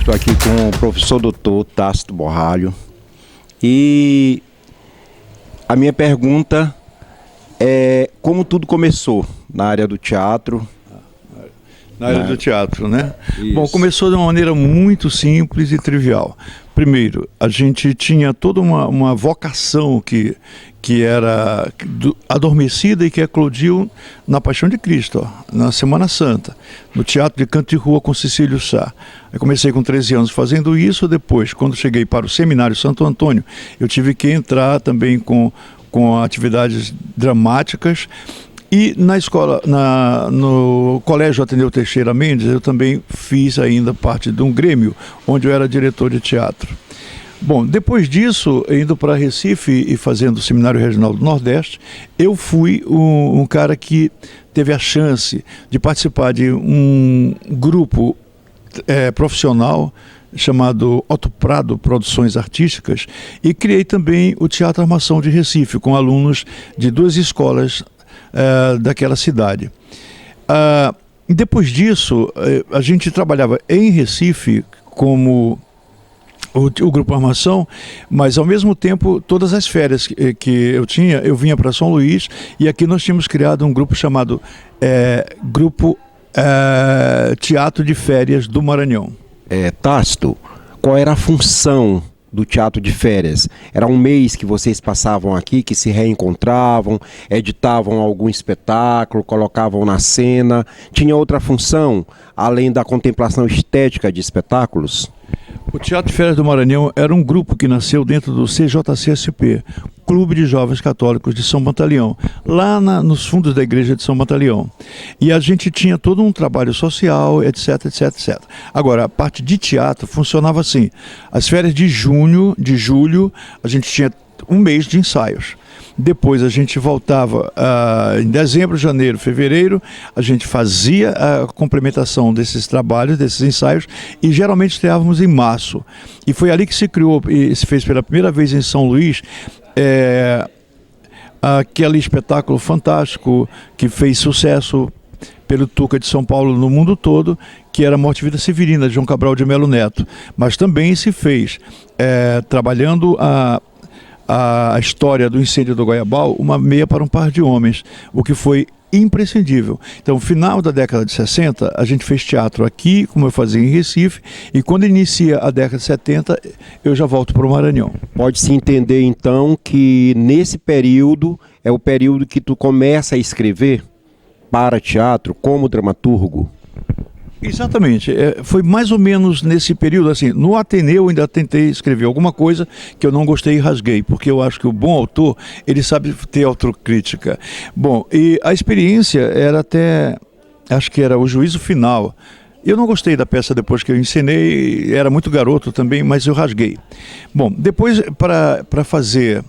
Estou aqui com o professor doutor Tácito Borralho e a minha pergunta é como tudo começou na área do teatro. Na área do teatro, né? Isso. Bom, começou de uma maneira muito simples e trivial. Primeiro, a gente tinha toda uma vocação que era adormecida e que eclodiu na Paixão de Cristo, ó, na Semana Santa, no Teatro de Canto de Rua com Cecílio Sá. Eu comecei com 13 anos fazendo isso, depois, quando cheguei para o Seminário Santo Antônio, eu tive que entrar também com atividades dramáticas. E na escola, no Colégio Ateneu Teixeira Mendes, eu também fiz ainda parte de um grêmio, onde eu era diretor de teatro. Bom, depois disso, indo para Recife e fazendo o Seminário Regional do Nordeste, eu fui um cara que teve a chance de participar de um grupo profissional chamado Otto Prado Produções Artísticas, e criei também o Teatro Armação de Recife, com alunos de 2 escolas daquela cidade. Depois disso, a gente trabalhava em Recife como o Grupo Armação, mas ao mesmo tempo, todas as férias que eu tinha, eu vinha para São Luís, e aqui nós tínhamos criado um grupo chamado Grupo Teatro de Férias do Maranhão. Tácito, qual era a função do teatro de férias? Era um mês que vocês passavam aqui, que se reencontravam, editavam algum espetáculo, colocavam na cena? Tinha outra função, além da contemplação estética de espetáculos? O Teatro de Férias do Maranhão era um grupo que nasceu dentro do CJCSP, Clube de Jovens Católicos de São Pantaleão, lá nos fundos da igreja de São Pantaleão. E a gente tinha todo um trabalho social, etc, etc, etc. Agora, a parte de teatro funcionava assim. As férias de julho, a gente tinha um mês de ensaios. Depois a gente voltava em dezembro, janeiro, fevereiro, a gente fazia a complementação desses trabalhos, desses ensaios, e geralmente estreávamos em março. E foi ali que se criou e se fez pela primeira vez em São Luís aquele espetáculo fantástico que fez sucesso pelo Tuca de São Paulo no mundo todo, que era Morte e Vida Severina, de João Cabral de Melo Neto. Mas também se fez, trabalhando a história do incêndio do Goiabal, Uma Meia para um Par de Homens, o que foi imprescindível. Então, no final da década de 60, a gente fez teatro aqui, como eu fazia em Recife, e quando inicia a década de 70, eu já volto para o Maranhão. Pode-se entender, então, que nesse período é o período que tu começa a escrever para teatro como dramaturgo? Exatamente, foi mais ou menos nesse período, assim, no Ateneu eu ainda tentei escrever alguma coisa que eu não gostei e rasguei, porque eu acho que o bom autor, ele sabe ter autocrítica. Bom, e a experiência era até, acho que era o Juízo Final. Eu não gostei da peça depois que eu encenei, era muito garoto também, mas eu rasguei. Bom, depois para fazer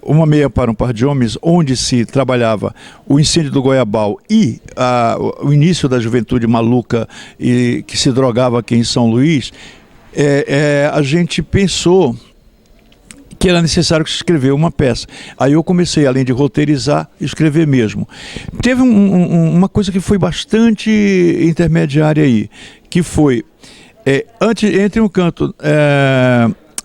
Uma Meia para um Par de Homens, onde se trabalhava o incêndio do Goiabal e o início da juventude maluca e que se drogava aqui em São Luís, a gente pensou que era necessário escrever uma peça. Aí eu comecei, além de roteirizar, escrever mesmo. Teve uma coisa que foi bastante intermediária aí, que foi entre um canto...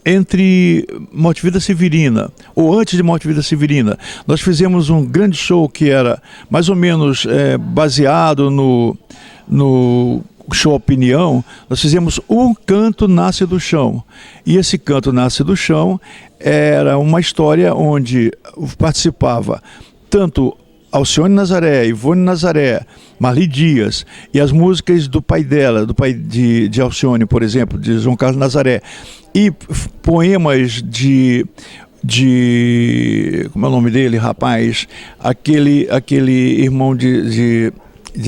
entre Morte e Vida Severina, ou antes de Morte e Vida Severina, nós fizemos um grande show que era mais ou menos baseado no show Opinião. Nós fizemos Um Canto Nasce do Chão, e esse Canto Nasce do Chão era uma história onde participava tanto Alcione Nazaré, Ivone Nazaré, Marli Dias, e as músicas do pai dela, do pai de Alcione, por exemplo, de João Carlos Nazaré, e poemas de como é o nome dele, rapaz? Aquele irmão de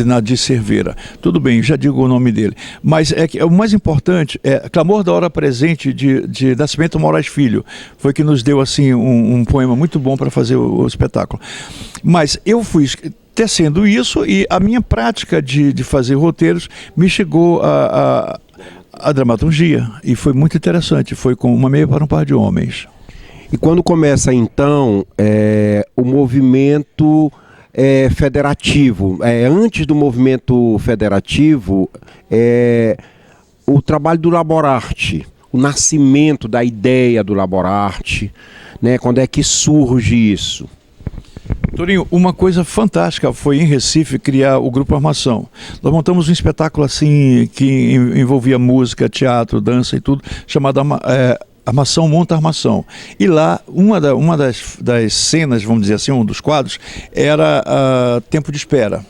Nadir Cerveira. Tudo bem, já digo o nome dele. Mas o mais importante Clamor da Hora Presente, de Nascimento Moraes Filho. Foi que nos deu assim um poema muito bom para fazer o espetáculo. Mas eu fui tecendo isso, e a minha prática de fazer roteiros me chegou a dramaturgia, e foi muito interessante. Foi com Uma Meia para um Par de Homens. E quando começa então o movimento federativo, antes do movimento federativo, o trabalho do Laborarte, o nascimento da ideia do Laborarte, né? Quando é que surge isso? Torinho, uma coisa fantástica foi em Recife criar o Grupo Armação. Nós montamos um espetáculo assim que envolvia música, teatro, dança e tudo, chamado Armação Monta Armação. E lá, uma das cenas, vamos dizer assim, um dos quadros, era Tempo de Espera.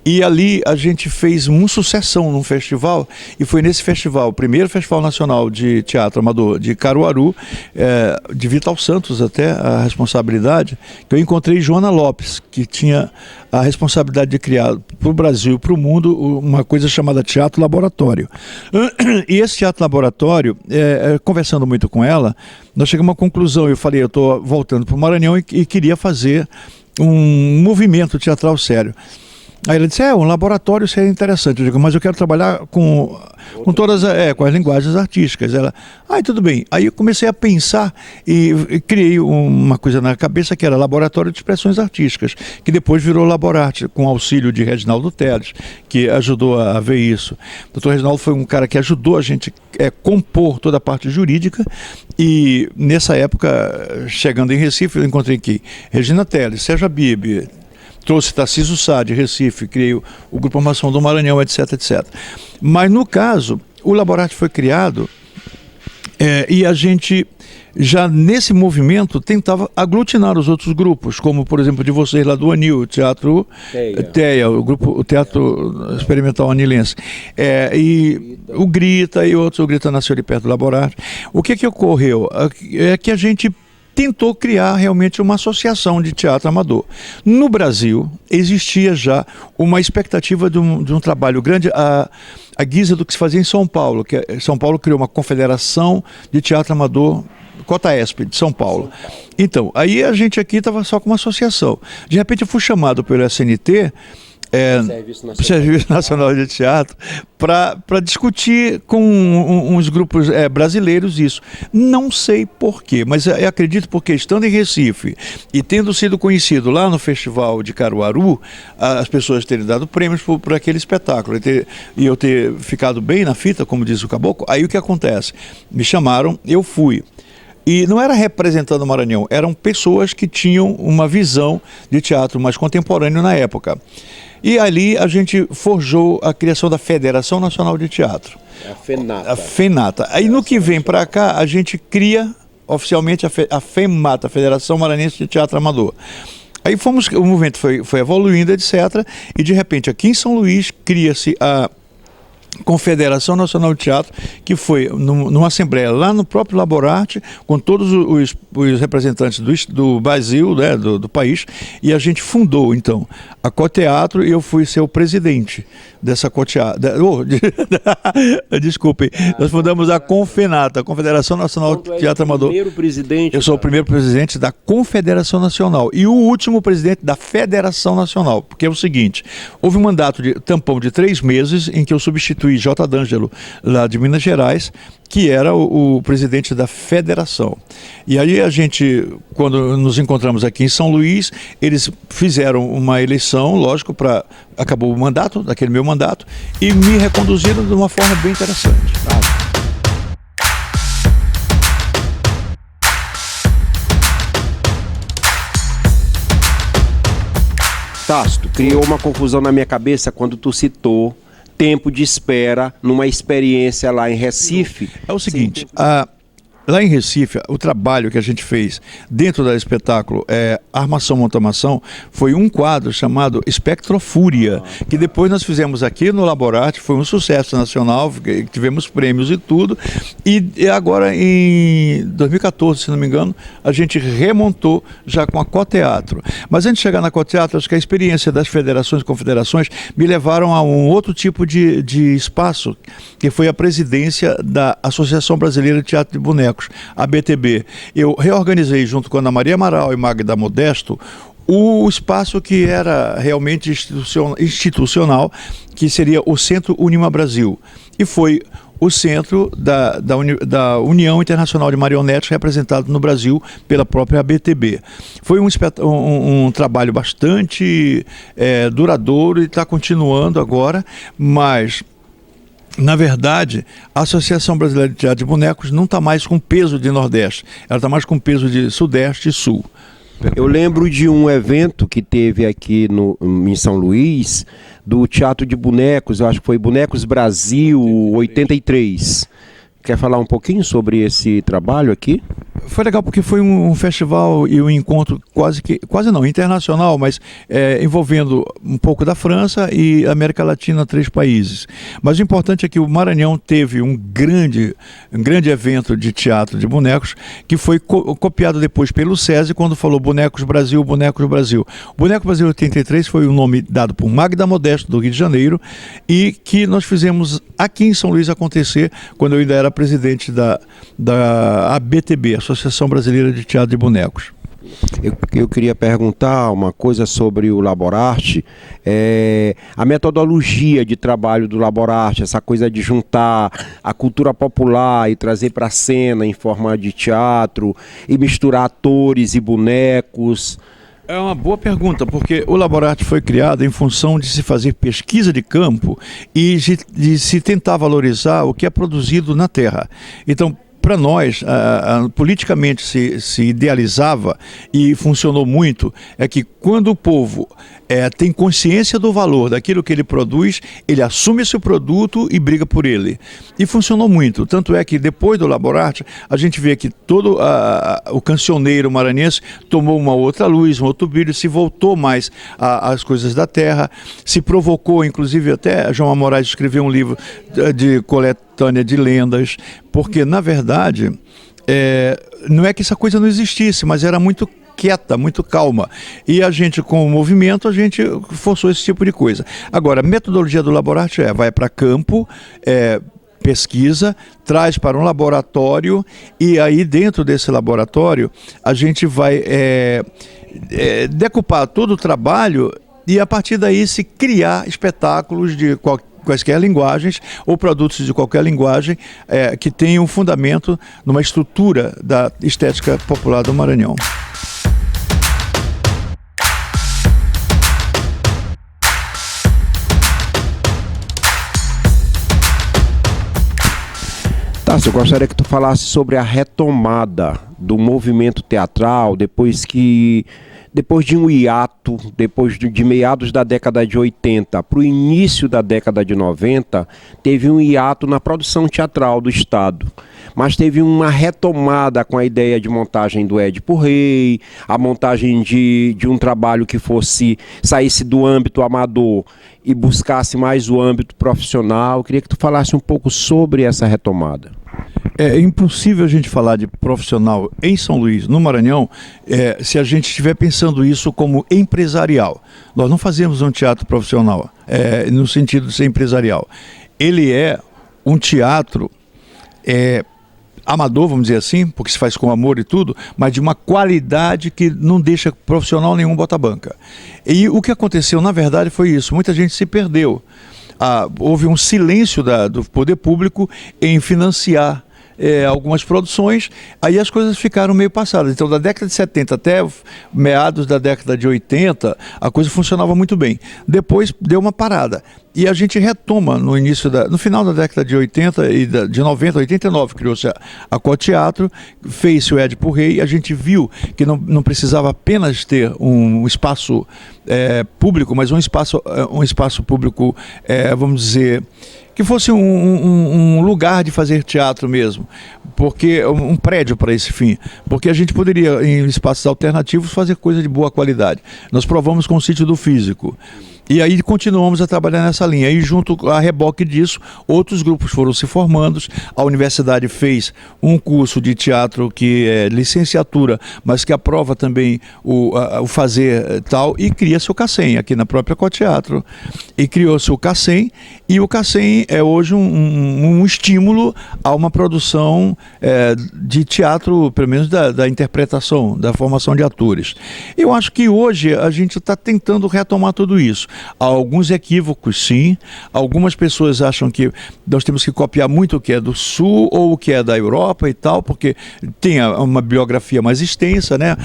E ali a gente fez uma sucessão num festival, e foi nesse festival, o primeiro Festival Nacional de Teatro Amador de Caruaru, de Vital Santos até a responsabilidade, que eu encontrei Joana Lopes, que tinha a responsabilidade de criar para o Brasil e para o mundo uma coisa chamada Teatro Laboratório. E esse Teatro Laboratório, conversando muito com ela, nós chegamos a uma conclusão. Eu falei, eu estou voltando para o Maranhão e queria fazer um movimento teatral sério. Aí ela disse, um laboratório seria interessante. Eu digo, mas eu quero trabalhar com todas com as linguagens artísticas. Ela, tudo bem. Aí eu comecei a pensar e criei uma coisa na cabeça que era Laboratório de Expressões Artísticas, que depois virou Laborarte, com auxílio de Reginaldo Teles, que ajudou a ver isso. O Dr. Reginaldo foi um cara que ajudou a gente a compor toda a parte jurídica, e nessa época, chegando em Recife, eu encontrei aqui Regina Teles, Sérgio Bibi, trouxe Tarcísio Sá de Recife, criei o Grupo Armação do Maranhão, etc, etc. Mas no caso, o Laborarte foi criado e a gente já nesse movimento tentava aglutinar os outros grupos, como por exemplo de vocês lá do ANIL, o Teatro TEA, o Teatro Experimental Anilense, e o Grita e outros, o Grita nasceu ali perto do Laborarte. O que ocorreu? É que a gente tentou criar realmente uma associação de teatro amador. No Brasil, existia já uma expectativa de um trabalho grande, a guisa do que se fazia em São Paulo, que São Paulo criou uma confederação de teatro amador, Cotaesp, de São Paulo. Então, aí a gente aqui estava só com uma associação. De repente eu fui chamado pelo SNT, Serviço Nacional de Teatro, para discutir com uns grupos brasileiros isso. Não sei porquê, mas eu acredito porque estando em Recife e tendo sido conhecido lá no Festival de Caruaru, as pessoas terem dado prêmios por aquele espetáculo e eu ter ficado bem na fita, como diz o Caboclo. Aí o que acontece? Me chamaram, eu fui. E não era representando o Maranhão, eram pessoas que tinham uma visão de teatro mais contemporâneo na época. E ali a gente forjou a criação da Federação Nacional de Teatro. A FENATA. A FENATA. Aí no que vem para cá, a gente cria oficialmente a FEMATA, Federação Maranhense de Teatro Amador. Aí o movimento foi evoluindo, etc. E de repente aqui em São Luís cria-se a Confederação Nacional de Teatro, que foi numa assembleia lá no próprio Laborarte, com todos os representantes do Brasil, né, do país, e a gente fundou, então, a Coteatro, e eu fui ser o presidente dessa Coteatro. Desculpe, nós fundamos a Confenata, a Confederação Nacional de Teatro Amador. Eu sou o primeiro presidente da Confederação Nacional e o último presidente da Federação Nacional, porque é o seguinte, houve um mandato de tampão de 3 meses em que eu substituí J. D'Angelo, lá de Minas Gerais, que era o presidente da federação. E aí a gente, quando nos encontramos aqui em São Luís, eles fizeram uma eleição, lógico, acabou o mandato, daquele meu mandato, e me reconduziram de uma forma bem interessante. Tácito, criou uma confusão na minha cabeça quando tu citou Tempo de Espera numa experiência lá em Recife. É o seguinte, lá em Recife, o trabalho que a gente fez dentro do espetáculo Armação Monta Armação foi um quadro chamado Espectrofúria, que depois nós fizemos aqui no Laborarte, foi um sucesso nacional, tivemos prêmios e tudo, e agora em 2014, se não me engano, a gente remontou já com a Coteatro. Mas antes de chegar na Coteatro, acho que a experiência das federações e confederações me levaram a um outro tipo de espaço, que foi a presidência da Associação Brasileira de Teatro de Bonecos, a BTB. Eu reorganizei junto com Ana Maria Amaral e Magda Modesto o espaço que era realmente institucional, que seria o Centro Unima Brasil. E foi o centro da União Internacional de Marionetes, representado no Brasil pela própria BTB. Foi um trabalho bastante duradouro e está continuando agora, mas Na verdade, a Associação Brasileira de Teatro de Bonecos não está mais com peso de Nordeste, ela está mais com peso de Sudeste e Sul. Eu lembro de um evento que teve aqui em São Luís, do Teatro de Bonecos, eu acho que foi Bonecos Brasil 83. Quer falar um pouquinho sobre esse trabalho aqui? Foi legal porque foi um festival e um encontro quase não, internacional, mas envolvendo um pouco da França e América Latina, 3 países. Mas o importante é que o Maranhão teve um grande evento de teatro de bonecos que foi copiado depois pelo SESI quando falou Bonecos Brasil, Bonecos Brasil. O Boneco Brasil 83 foi o nome dado por Magda Modesto, do Rio de Janeiro, e que nós fizemos aqui em São Luís acontecer quando eu ainda era presidente da ABTB, Associação Brasileira de Teatro de Bonecos. Eu queria perguntar uma coisa sobre o Laborarte, a metodologia de trabalho do Laborarte, essa coisa de juntar a cultura popular e trazer para a cena em forma de teatro e misturar atores e bonecos. É uma boa pergunta, porque o Laborarte foi criado em função de se fazer pesquisa de campo e de se tentar valorizar o que é produzido na terra. Então, para nós, politicamente se idealizava e funcionou muito, é que quando o povo tem consciência do valor daquilo que ele produz, ele assume esse produto e briga por ele. E funcionou muito, tanto é que depois do Laborarte, a gente vê que todo o cancioneiro maranhense tomou uma outra luz, um outro brilho, se voltou mais às coisas da terra, se provocou, inclusive até João Moraes escreveu um livro de coletânea de lendas, porque na verdade não é que essa coisa não existisse, mas era muito quieta, muito calma. E a gente, com o movimento, a gente forçou esse tipo de coisa. Agora, a metodologia do Laborarte vai para campo, pesquisa, traz para um laboratório e aí dentro desse laboratório a gente vai decupar todo o trabalho e a partir daí se criar espetáculos de quaisquer linguagens ou produtos de qualquer linguagem que tenham um fundamento numa estrutura da estética popular do Maranhão. Tássio, eu gostaria que tu falasse sobre a retomada do movimento teatral depois de um hiato, depois de meados da década de 80 para o início da década de 90, teve um hiato na produção teatral do Estado. Mas teve uma retomada com a ideia de montagem do Édipo Rei, a montagem de um trabalho que saísse do âmbito amador e buscasse mais o âmbito profissional. Eu queria que tu falasse um pouco sobre essa retomada. É impossível a gente falar de profissional em São Luís, no Maranhão, se a gente estiver pensando isso como empresarial. Nós não fazemos um teatro profissional, no sentido de ser empresarial. Ele é um teatro amador, vamos dizer assim, porque se faz com amor e tudo, mas de uma qualidade que não deixa profissional nenhum botar banca. E o que aconteceu, na verdade, foi isso. Muita gente se perdeu. Houve um silêncio do poder público em financiar algumas produções, aí as coisas ficaram meio passadas. Então, da década de 70 até meados da década de 80, a coisa funcionava muito bem. Depois deu uma parada. E a gente retoma no final da década de 80 e de 90, 89, criou-se a Coteatro, fez-se o Édipo Rei, a gente viu que não precisava apenas ter um espaço público, mas um espaço público, vamos dizer, que fosse um lugar de fazer teatro mesmo, porque um prédio para esse fim, porque a gente poderia, em espaços alternativos, fazer coisa de boa qualidade. Nós provamos com o Sítio do Físico. E aí continuamos a trabalhar nessa linha. E junto a reboque disso, outros grupos foram se formando. A universidade fez um curso de teatro que é licenciatura, mas que aprova também o fazer tal, e cria-se o CACEM, aqui na própria Coteatro. E criou-se o CACEM, e o CACEM é hoje um estímulo a uma produção de teatro, pelo menos da interpretação, da formação de atores. Eu acho que hoje a gente está tentando retomar tudo isso. Há alguns equívocos, sim. Algumas pessoas acham que nós temos que copiar muito o que é do Sul ou o que é da Europa e tal, porque tem uma biografia mais extensa, né?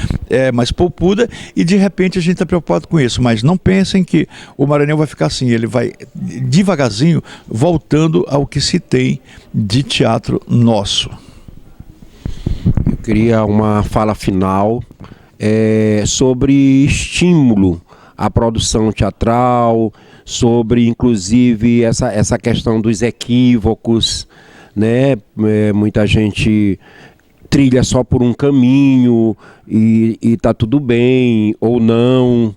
Mais poupuda, e de repente a gente está preocupado com isso. Mas não pensem que o Maranhão vai ficar assim, ele vai devagarzinho voltando ao que se tem de teatro nosso. Eu queria uma fala final sobre estímulo à produção teatral, sobre inclusive essa questão dos equívocos, né? Muita gente trilha só por um caminho e tá tudo bem ou não.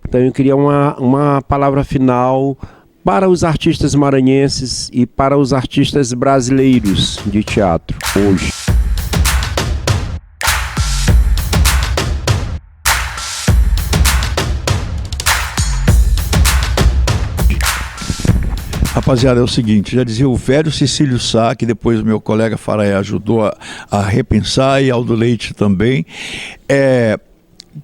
Então eu queria uma palavra final para os artistas maranhenses e para os artistas brasileiros de teatro hoje. Rapaziada, é o seguinte, já dizia o velho Cecílio Sá, que depois o meu colega Faraé ajudou a repensar, e Aldo Leite também.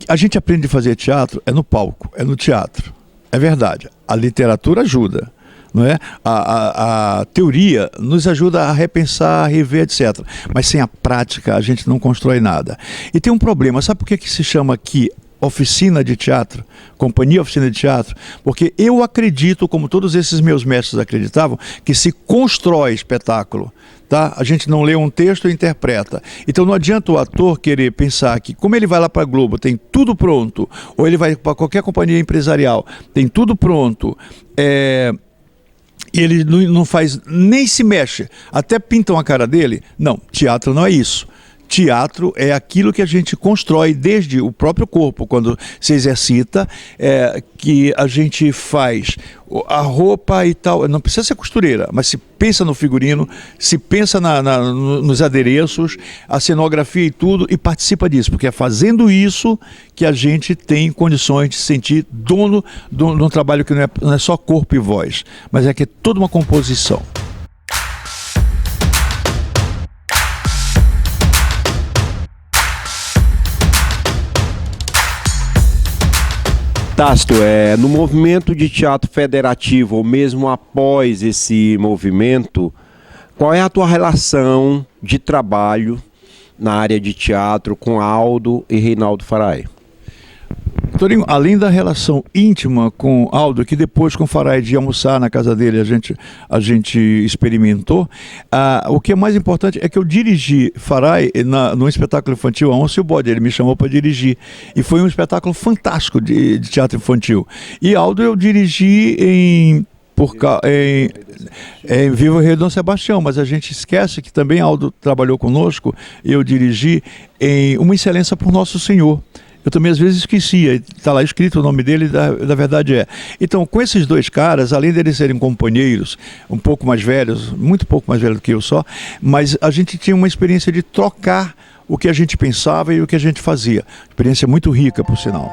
A gente aprende a fazer teatro no palco, no teatro. É verdade, a literatura ajuda, não é? A teoria nos ajuda a repensar, a rever, etc. Mas sem a prática a gente não constrói nada. E tem um problema, sabe por que se chama aqui oficina de teatro, companhia oficina de teatro? Porque eu acredito, como todos esses meus mestres acreditavam, que se constrói espetáculo, tá? A gente não lê um texto e interpreta. Então não adianta o ator querer pensar que, como ele vai lá para a Globo, tem tudo pronto, ou ele vai para qualquer companhia empresarial, tem tudo pronto, e ele não faz, nem se mexe, até pintam a cara dele. Não, teatro não é isso. Teatro é aquilo que a gente constrói desde o próprio corpo, quando se exercita, que a gente faz a roupa e tal. Não precisa ser costureira, mas se pensa no figurino, se pensa nos adereços, a cenografia e tudo, e participa disso, porque é fazendo isso que a gente tem condições de se sentir dono de um trabalho que não é só corpo e voz, mas é que é toda uma composição. Tácito, no movimento de teatro federativo, ou mesmo após esse movimento, qual é a tua relação de trabalho na área de teatro com Aldo e Reinaldo Faraé? Torinho, além da relação íntima com Aldo, que depois com o Faraé de almoçar na casa dele a gente experimentou, o que é mais importante é que eu dirigi Faraé no espetáculo infantil A Onça e o Bode. Ele me chamou para dirigir e foi um espetáculo fantástico de teatro infantil. E Aldo eu dirigi em Viva o Rei Dom Sebastião, mas a gente esquece que também Aldo trabalhou conosco e eu dirigi em Uma Excelência por Nosso Senhor. Eu também às vezes esquecia, está lá escrito o nome dele, da verdade é. Então, com esses dois caras, além deles serem companheiros, um pouco mais velhos, muito pouco mais velhos do que eu só, mas a gente tinha uma experiência de trocar o que a gente pensava e o que a gente fazia. Experiência muito rica, por sinal.